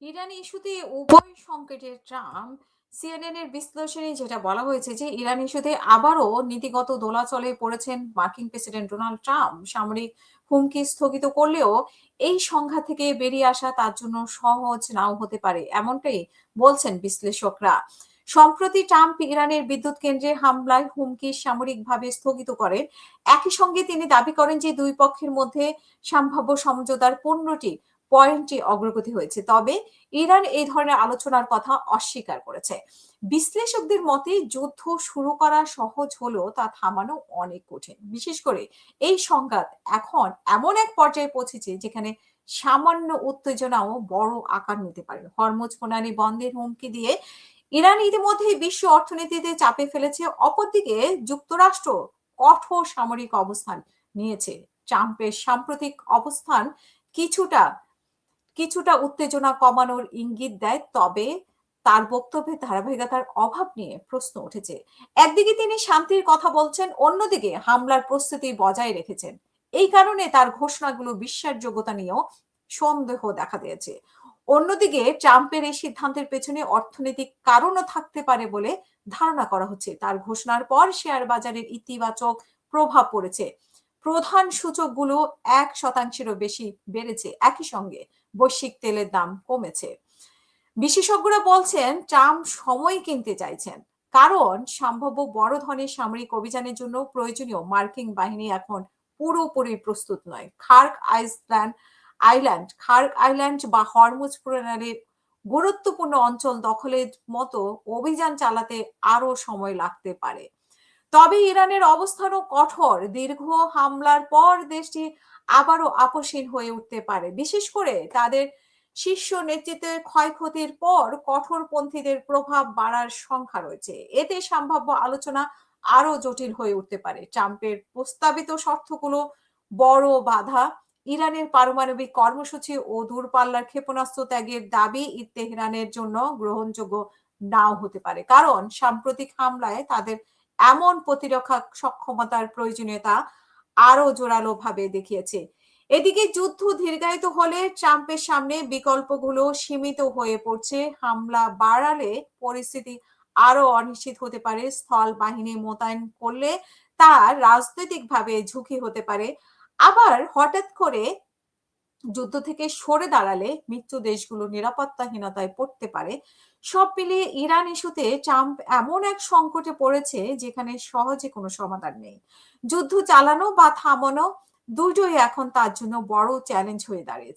Iran ইস্যুতে উভয় সংকটের ট্রাম্প সিএনএন এর বিশ্লেষণে যেটা বলা হয়েছে যে ইরান ইস্যুতে আবারও নীতিগত দোলাচলে পড়েছেন মার্কিন প্রেসিডেন্ট ডোনাল্ড ট্রাম্প। সামরিক হুমকি স্থগিত করলেও এই সংঘাত থেকে বেরিয়ে আসা তার জন্য সহজ নাও হতে পারে, এমনটাই বলছেন বিশ্লেষকরা। সম্প্রতি ট্রাম্প ইরানের বিদ্যুৎ কেন্দ্রে হামলায় হুমকি সামরিকভাবে স্থগিত করেন। একই সঙ্গে তিনি দাবি করেন যে দুই পক্ষের মধ্যে সম্ভাব্য সমঝোতার 15টি পয়েন্টে অগ্রগতি হয়েছে, তবে ইরান এই ধরনের আলোচনার কথা অস্বীকার করেছে। বিশ্লেষকদের মতে যুদ্ধ শুরু করা সহজ হলেও তা থামানো অনেক কঠিন। বিশেষ করে এই সংঘাত এখন এমন এক পর্যায়ে পৌঁছেছে যেখানে সামান্য উত্তেজনাও বড় আকার নিতে পারে। হরমুজ প্রণালী বন্ধের হুমকি দিয়ে ইরান ইতিমধ্যেই বিশ্ব অর্থনীতিতে চাপে ফেলেছে। অপরদিকে যুক্তরাষ্ট্র কঠোর সামরিক অবস্থান নিয়েছে। ট্রাম্পের সাম্প্রতিক অবস্থান কিছুটা কিছুটা উত্তেজনা কমানোর ইঙ্গিত দেয়, তবে তার বক্তব্যে ধারাবাহিকতার অভাব নিয়ে প্রশ্ন উঠেছে। একদিকে তিনি শান্তির কথা বলছেন, অন্যদিকে হামলার প্রস্তুতি বজায় রেখেছেন। এই কারণে তার ঘোষণাগুলো বিশ্বাসযোগ্যতা নিয়েও সন্দেহ দেখা দিয়েছে। অন্যদিকে ট্রাম্পের এই সিদ্ধান্তের পেছনে অর্থনৈতিক কারণও থাকতে পারে বলে ধারণা করা হচ্ছে। তার ঘোষণার পর শেয়ার বাজারের ইতিবাচক প্রভাব পড়েছে। প্রধান সূচকগুলো 1%-এরও বেশি বেড়েছে। একই সঙ্গে বৈশ্বিক তেলের দাম কমেছে। বিশেষজ্ঞরা বলছেন ট্রাম্প সময় কিনতে চাইছেন, কারণ সম্ভাব্য বড় ধরনের সামরিক অভিযানের জন্য প্রয়োজনীয় মার্কিন বাহিনী এখন পুরোপুরি প্রস্তুত নয়। খার্ক আইল্যান্ড বা হরমুজ প্রণালীর গুরুত্বপূর্ণ অঞ্চল দখলের মতো অভিযান চালাতে আরো সময় লাগতে পারে। তবে ইরানের অবস্থানও কঠোর। দীর্ঘ হামলার পর দেশটি আবারও আপোষহীন হয়ে উঠতে পারে। বিশেষ করে তাদের শীর্ষ নেতৃত্বের ক্ষয়ক্ষতির পর কঠোরপন্থীদের প্রভাব বাড়ার সংখ্যা রয়েছে। এতে সম্ভাব্য আলোচনা আরো জটিল হয়ে উঠতে পারে। ট্রাম্পের প্রস্তাবিত শর্তগুলো বড় বাধা। ইরানের পারমাণবিক কর্মসূচি ও দূরপাল্লার ক্ষেপণাস্ত্র ত্যাগের দাবি তেহরানের জন্য গ্রহণযোগ্য নাও হতে পারে, কারণ সাম্প্রতিক হামলায় তাদের এমন প্রতিরক্ষা সক্ষমতার প্রয়োজনীয়তা আরো জোরালো ভাবে দেখিয়েছে। এদিকে যুদ্ধ দীর্ঘায়িত হলে ট্রাম্পের সামনে বিকল্পগুলো সীমিত হয়ে পড়ছে। হামলা বাড়ালে পরিস্থিতি আরো অনিশ্চিত হতে পারে। স্থল বাহিনী মোতায়েন করলে তা রাজনৈতিকভাবে ঝুঁকি হতে পারে। আবার হঠাৎ করে যুদ্ধ থেকে সরে দাঁড়ালে মিত্র দেশগুলো নিরাপত্তাহীনতায় পড়তে পারে। সব মিলিয়ে ইরান ইস্যুতে ট্রাম্প এমন এক সংকটে পড়েছে যেখানে সহজে কোনো সমাধান নেই। যুদ্ধ চালানো বা থামানো দুটোই এখন তার জন্য বড় চ্যালেঞ্জ হয়ে দাঁড়িয়েছে।